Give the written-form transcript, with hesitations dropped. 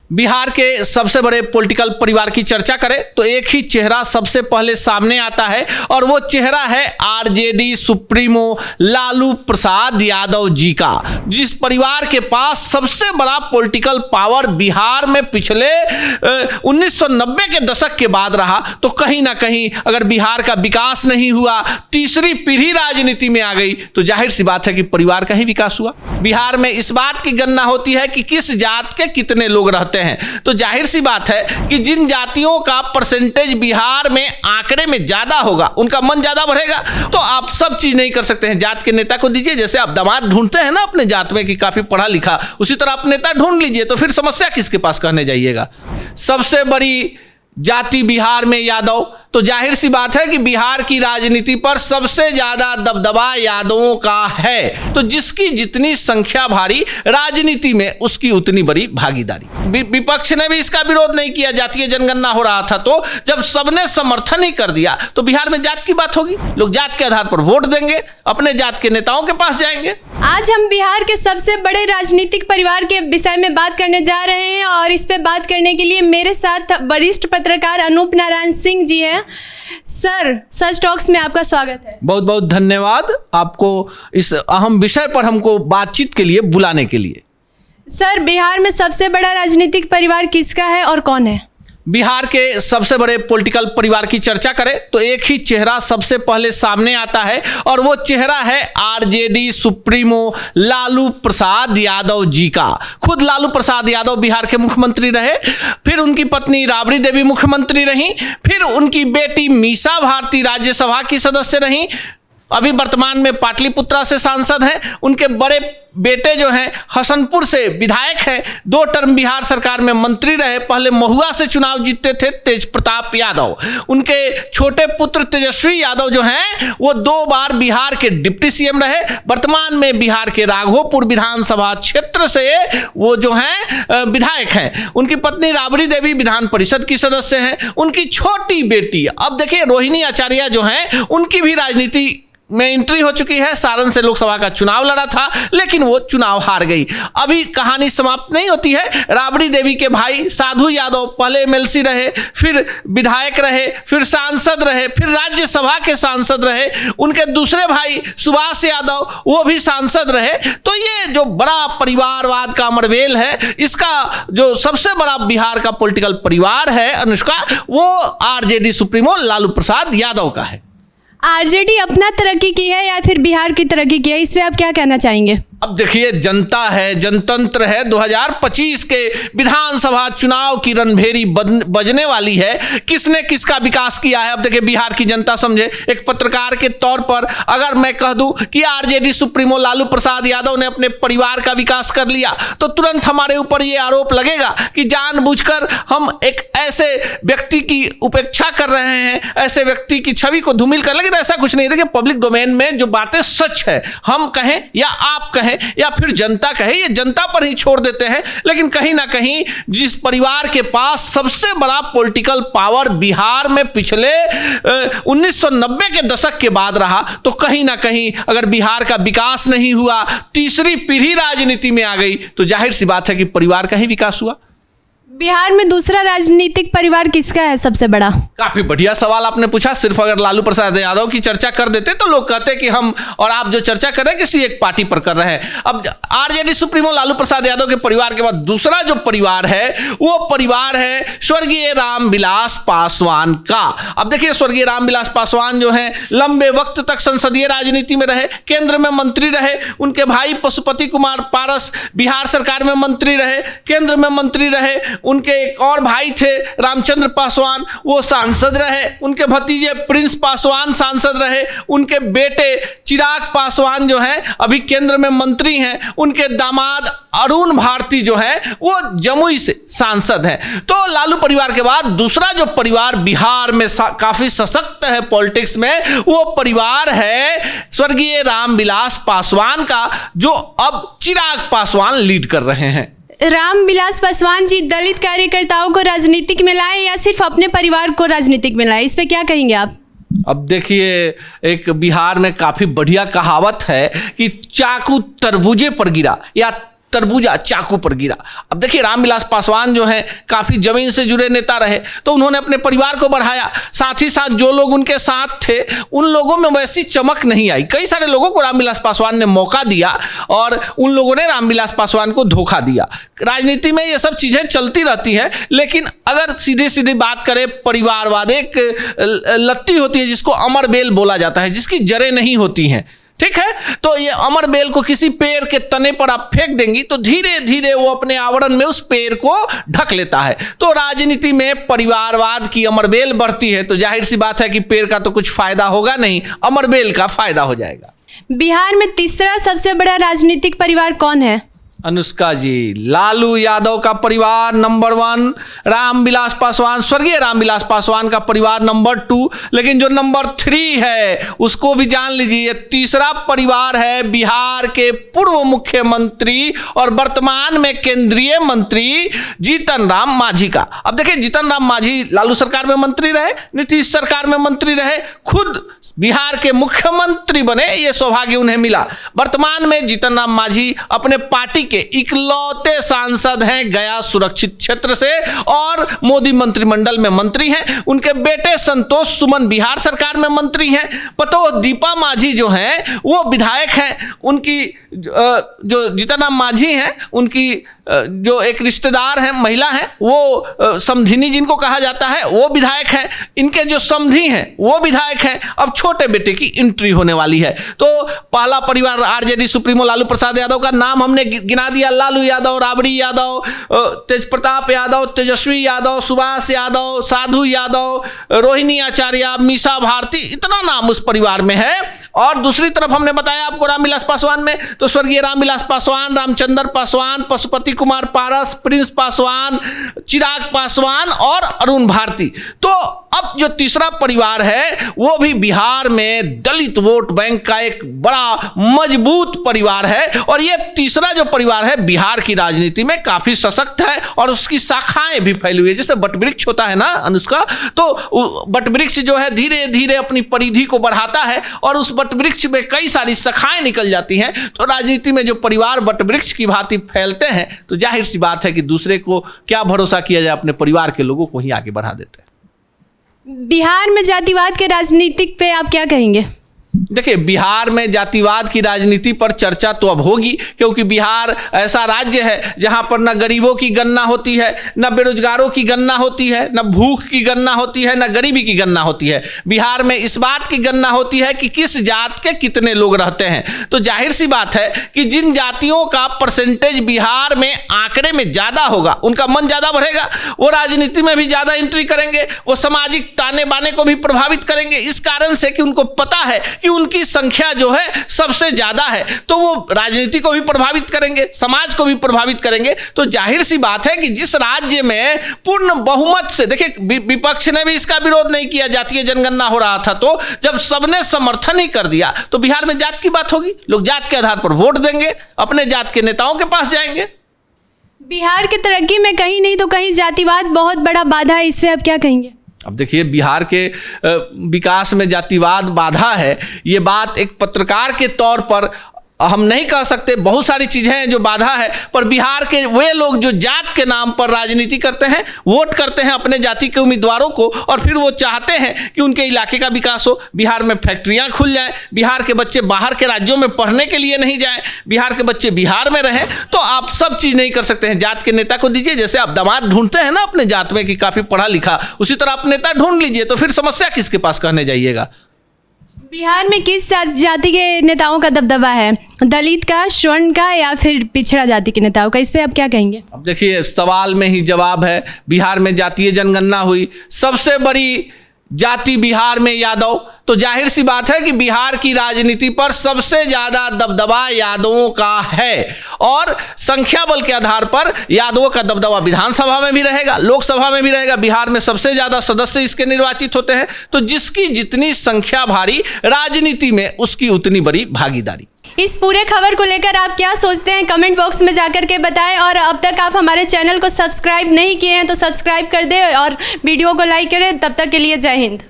बिहार के सबसे बड़े पॉलिटिकल परिवार की चर्चा करें तो एक ही चेहरा सबसे पहले सामने आता है और वो चेहरा है आरजेडी सुप्रीमो लालू प्रसाद यादव जी का, जिस परिवार के पास सबसे बड़ा पॉलिटिकल पावर बिहार में पिछले 1990 के दशक के बाद रहा। तो कहीं ना कहीं अगर बिहार का विकास नहीं हुआ, तीसरी पीढ़ी राजनीति में आ गई, तो जाहिर सी बात है कि परिवार का ही विकास हुआ। बिहार में इस बात की गणना होती है कि किस जात के कितने लोग रहते हैं, तो जाहिर सी बात है कि जिन जातियों का परसेंटेज बिहार में आंकड़े में ज्यादा होगा उनका मन ज्यादा बढ़ेगा। तो आप सब चीज नहीं कर सकते हैं, जात के नेता को दीजिए। जैसे आप दामाद ढूंढते हैं ना अपने जात में कि काफी पढ़ा लिखा, उसी तरह आप नेता ढूंढ लीजिए। तो फिर समस्या किसके पास कहने जाइएगा। सबसे बड़ी जाति बिहार में यादव, तो जाहिर सी बात है कि बिहार की राजनीति पर सबसे ज्यादा दबदबा यादवों का है। तो जिसकी जितनी संख्या भारी, राजनीति में उसकी उतनी बड़ी भागीदारी। विपक्ष ने भी इसका विरोध नहीं किया। जातीय जनगणना हो रहा था तो जब सबने समर्थन ही कर दिया तो बिहार में जात की बात होगी, लोग जात के आधार पर वोट देंगे, अपने जात के नेताओं के पास जाएंगे। आज हम बिहार के सबसे बड़े राजनीतिक परिवार के विषय में बात करने जा रहे हैं और इस पे बात करने के लिए मेरे साथ वरिष्ठ पत्रकार अनूप नारायण सिंह जी हैं। सर, सच टॉक्स में आपका स्वागत है। बहुत बहुत धन्यवाद आपको इस अहम विषय पर हमको बातचीत के लिए बुलाने के लिए। सर, बिहार में सबसे बड़ा राजनीतिक परिवार किसका है और कौन है? बिहार के सबसे बड़े पॉलिटिकल परिवार की चर्चा करें तो एक ही चेहरा सबसे पहले सामने आता है और वो चेहरा है आरजेडी सुप्रीमो लालू प्रसाद यादव जी का। खुद लालू प्रसाद यादव बिहार के मुख्यमंत्री रहे, फिर उनकी पत्नी राबड़ी देवी मुख्यमंत्री रहीं, फिर उनकी बेटी मीसा भारती राज्यसभा की सदस्य रहीं, अभी वर्तमान में पाटलिपुत्रा से सांसद हैं। उनके बड़े बेटे जो हैं हसनपुर से विधायक हैं, 2 टर्म बिहार सरकार में मंत्री रहे, पहले महुआ से चुनाव जीते थे तेज प्रताप यादव। उनके छोटे पुत्र तेजस्वी यादव जो हैं वो 2 बार बिहार के डिप्टी सीएम रहे। वर्तमान में बिहार के राघोपुर विधानसभा क्षेत्र से वो जो हैं विधायक हैं। उनकी पत्नी राबड़ी देवी विधान परिषद की सदस्य हैं। उनकी छोटी बेटी, अब देखिए रोहिणी आचार्य जो हैं, उनकी भी राजनीति में एंट्री हो चुकी है। सारण से लोकसभा का चुनाव लड़ा था लेकिन वो चुनाव हार गई। अभी कहानी समाप्त नहीं होती है। राबड़ी देवी के भाई साधु यादव पहले एमएलसी रहे, फिर विधायक रहे, फिर सांसद रहे, फिर राज्यसभा के सांसद रहे। उनके दूसरे भाई सुभाष यादव वो भी सांसद रहे। तो ये जो बड़ा परिवारवाद का अमरवेल है, इसका जो सबसे बड़ा बिहार का पॉलिटिकल परिवार है अनुष्का, वो आरजेडी सुप्रीमो लालू प्रसाद यादव का है। आरजेडी अपना तरक्की की है या फिर बिहार की तरक्की की है, इस पे आप क्या कहना चाहेंगे? अब देखिए, जनता है, जनतंत्र है। 2025 के विधानसभा चुनाव की रणभेरी बजने वाली है। किसने किसका विकास किया है अब देखिए बिहार की जनता समझे। एक पत्रकार के तौर पर अगर मैं कह दूं कि आरजेडी सुप्रीमो लालू प्रसाद यादव ने अपने परिवार का विकास कर लिया तो तुरंत हमारे ऊपर यह आरोप लगेगा कि जानबूझकर हम एक ऐसे व्यक्ति की उपेक्षा कर रहे हैं, ऐसे व्यक्ति की छवि को धूमिल कर। लेकिन ऐसा कुछ नहीं। देखिए, पब्लिक डोमेन में जो बातें सच है, हम कहें या आप कहें या फिर जनता कहे, ये जनता पर ही छोड़ देते हैं। लेकिन कहीं ना कहीं जिस परिवार के पास सबसे बड़ा पॉलिटिकल पावर बिहार में पिछले 1990 के दशक के बाद रहा, तो कहीं ना कहीं अगर बिहार का विकास नहीं हुआ, तीसरी पीढ़ी राजनीति में आ गई, तो जाहिर सी बात है कि परिवार का ही विकास हुआ। बिहार में दूसरा राजनीतिक परिवार किसका है सबसे बड़ा? काफी बढ़िया सवाल आपने पूछा। सिर्फ अगर लालू प्रसाद यादव की चर्चा कर देते तो लोग कहते कि हम और आप जो चर्चा कर रहे हैं किसी एक पार्टी पर कर रहे हैं। अब आरजेडी सुप्रीमो लालू प्रसाद यादव के परिवार के बाद दूसरा जो परिवार है वो परिवार है स्वर्गीय रामविलास पासवान का। अब देखिए, स्वर्गीय रामविलास पासवान जो है लंबे वक्त तक संसदीय राजनीति में रहे, केंद्र में मंत्री रहे। उनके भाई पशुपति कुमार पारस बिहार सरकार में मंत्री रहे, केंद्र में मंत्री रहे। उनके एक और भाई थे रामचंद्र पासवान, वो सांसद रहे। उनके भतीजे प्रिंस पासवान सांसद रहे। उनके बेटे चिराग पासवान जो है अभी केंद्र में मंत्री हैं। उनके दामाद अरुण भारती जो है वो जमुई से सांसद हैं। तो लालू परिवार के बाद दूसरा जो परिवार बिहार में काफी सशक्त है पॉलिटिक्स में, वो परिवार है स्वर्गीय रामविलास पासवान का, जो अब चिराग पासवान लीड कर रहे हैं। रामविलास पासवान जी दलित कार्यकर्ताओं को राजनीतिक में लाए या सिर्फ अपने परिवार को राजनीतिक में लाए, इस पे क्या कहेंगे आप? अब देखिए, एक बिहार में काफी बढ़िया कहावत है कि चाकू तरबूजे पर गिरा या तरबूजा चाकू पर गिरा। अब देखिए रामविलास पासवान जो है काफी जमीन से जुड़े नेता रहे, तो उन्होंने अपने परिवार को बढ़ाया, साथ ही साथ जो लोग उनके साथ थे उन लोगों में वैसी चमक नहीं आई। कई सारे लोगों को रामविलास पासवान ने मौका दिया और उन लोगों ने रामविलास पासवान को धोखा दिया। राजनीति में ये सब चीजें चलती रहती है, लेकिन अगर सीधी सीधी बात करें परिवारवाद एक लत्ती होती है जिसको अमरबेल बोला जाता है, जिसकी जड़ें नहीं होती हैं, ठीक है। तो ये अमरबेल को किसी पेड़ के तने पर आप फेंक देंगी तो धीरे धीरे वो अपने आवरण में उस पेड़ को ढक लेता है। तो राजनीति में परिवारवाद की अमरबेल बढ़ती है तो जाहिर सी बात है कि पेड़ का तो कुछ फायदा होगा नहीं, अमरबेल का फायदा हो जाएगा। बिहार में तीसरा सबसे बड़ा राजनीतिक परिवार कौन है? अनुष्का जी, लालू यादव का परिवार नंबर 1, रामविलास पासवान, स्वर्गीय रामविलास पासवान का परिवार नंबर 2, लेकिन जो नंबर 3 है उसको भी जान लीजिए। ये तीसरा परिवार है बिहार के पूर्व मुख्यमंत्री और वर्तमान में केंद्रीय मंत्री जीतन राम मांझी का। अब देखिए जीतन राम मांझी लालू सरकार में मंत्री रहे, नीतीश सरकार में मंत्री रहे, खुद बिहार के मुख्यमंत्री बने, ये सौभाग्य उन्हें मिला। वर्तमान में जीतन राम मांझी अपने पार्टी के इकलौते सांसद हैं गया सुरक्षित क्षेत्र से और मोदी मंत्रिमंडल में मंत्री हैं। उनके बेटे संतोष सुमन बिहार सरकार में मंत्री हैं। पतो दीपा मांझी जो हैं वो विधायक हैं। उनकी जो जीतन राम मांझी हैं उनकी जो एक रिश्तेदार हैं, महिला हैं, वो समधिनी जिनको कहा जाता है, वो विधायक हैं। इनके जो समधी हैं वो विधायक हैं। अब छोटे बेटे की एंट्री होने वाली है। तो पहला परिवार आरजेडी सुप्रीमो लालू प्रसाद यादव का नाम हमने गिना दिया। लालू यादव, राबड़ी यादव, तेज प्रताप यादव, तेजस्वी यादव, सुभाष यादव, साधु यादव, रोहिणी आचार्य, मीसा भारती, इतना नाम उस परिवार में है। और दूसरी तरफ हमने बताया आपको रामविलास पासवान में, तो स्वर्गीय रामविलास पासवान, रामचंद्र पासवान, पशुपति कुमार पारस, प्रिंस पासवान, चिराग पासवान और अरुण भारती। तो अब जो तीसरा परिवार है वो भी बिहार में दलित वोट बैंक का एक बड़ा मजबूत परिवार है। और ये तीसरा जो परिवार है बिहार की राजनीति में काफी सशक्त है और उसकी शाखाएं भी फैली हुई है। जैसे वटवृक्ष होता है ना अनुष्का, तो वटवृक्ष जो है धीरे धीरे अपनी परिधि को बढ़ाता है और उस वटवृक्ष में कई सारी शाखाएं निकल जाती हैं। तो राजनीति में जो परिवार वटवृक्ष की भांति फैलते हैं तो जाहिर सी बात है कि दूसरे को क्या भरोसा किया जाए, अपने परिवार के लोगों को ही आगे बढ़ा देते हैं। बिहार में जातिवाद के राजनीतिक पे आप क्या कहेंगे? देखिए बिहार में जातिवाद की राजनीति पर चर्चा तो अब होगी, क्योंकि बिहार ऐसा राज्य है जहां पर न गरीबों की गणना होती है, न बेरोजगारों की गणना होती है, न भूख की गणना होती है, न गरीबी की गणना होती है। बिहार में इस बात की गणना होती है कि किस जात के कितने लोग रहते हैं। तो जाहिर सी बात है कि जिन जातियों का परसेंटेज बिहार में आंकड़े में ज्यादा होगा उनका मन ज्यादा बढ़ेगा, वो राजनीति में भी ज्यादा एंट्री करेंगे, वो सामाजिक ताने बाने को भी प्रभावित करेंगे, इस कारण से कि उनको पता है कि उनकी संख्या जो है सबसे ज्यादा है। तो वो राजनीति को भी प्रभावित करेंगे, समाज को भी प्रभावित करेंगे। तो जाहिर सी बात है कि जिस राज्य में पूर्ण बहुमत से, देखिए विपक्ष ने भी इसका विरोध नहीं किया, जातीय जनगणना हो रहा था, तो जब सबने समर्थन ही कर दिया तो बिहार में जात की बात होगी, लोग जात के आधार पर वोट देंगे, अपने जात के नेताओं के पास जाएंगे। बिहार की तरक्की में कहीं नहीं तो कहीं जातिवाद बहुत बड़ा बाधा है, इस पे आप क्या कहेंगे? अब देखिए बिहार के विकास में जातिवाद बाधा है, ये बात एक पत्रकार के तौर पर हम नहीं कह सकते। बहुत सारी चीज़ें हैं जो बाधा है, पर बिहार के वे लोग जो जात के नाम पर राजनीति करते हैं, वोट करते हैं अपने जाति के उम्मीदवारों को और फिर वो चाहते हैं कि उनके इलाके का विकास हो, बिहार में फैक्ट्रियां खुल जाएं, बिहार के बच्चे बाहर के राज्यों में पढ़ने के लिए नहीं जाएं, बिहार के बच्चे बिहार में रहें। तो आप सब चीज़ नहीं कर सकते हैं, जात के नेता को दीजिए। जैसे आप दामाद ढूंढते हैं ना अपने जात में कि काफ़ी पढ़ा लिखा, उसी तरह आप नेता ढूंढ लीजिए, तो फिर समस्या किसके पास कहने जाइएगा। बिहार में किस जाति के नेताओं का दबदबा है, दलित का, स्वर्ण का या फिर पिछड़ा जाति के नेताओं का? इस पे आप क्या कहेंगे? अब देखिए सवाल में ही जवाब है। बिहार में जातीय जनगणना हुई, सबसे बड़ी जाति बिहार में यादव, तो जाहिर सी बात है कि बिहार की राजनीति पर सबसे ज्यादा दबदबा यादवों का है और संख्या बल के आधार पर यादवों का दबदबा विधानसभा में भी रहेगा, लोकसभा में भी रहेगा। बिहार में सबसे ज्यादा सदस्य इसके निर्वाचित होते हैं, तो जिसकी जितनी संख्या भारी राजनीति में उसकी उतनी बड़ी भागीदारी। इस पूरे खबर को लेकर आप क्या सोचते हैं कमेंट बॉक्स में जाकर के बताएं। और अब तक आप हमारे चैनल को सब्सक्राइब नहीं किए हैं तो सब्सक्राइब कर दें और वीडियो को लाइक करें। तब तक के लिए जय हिंद।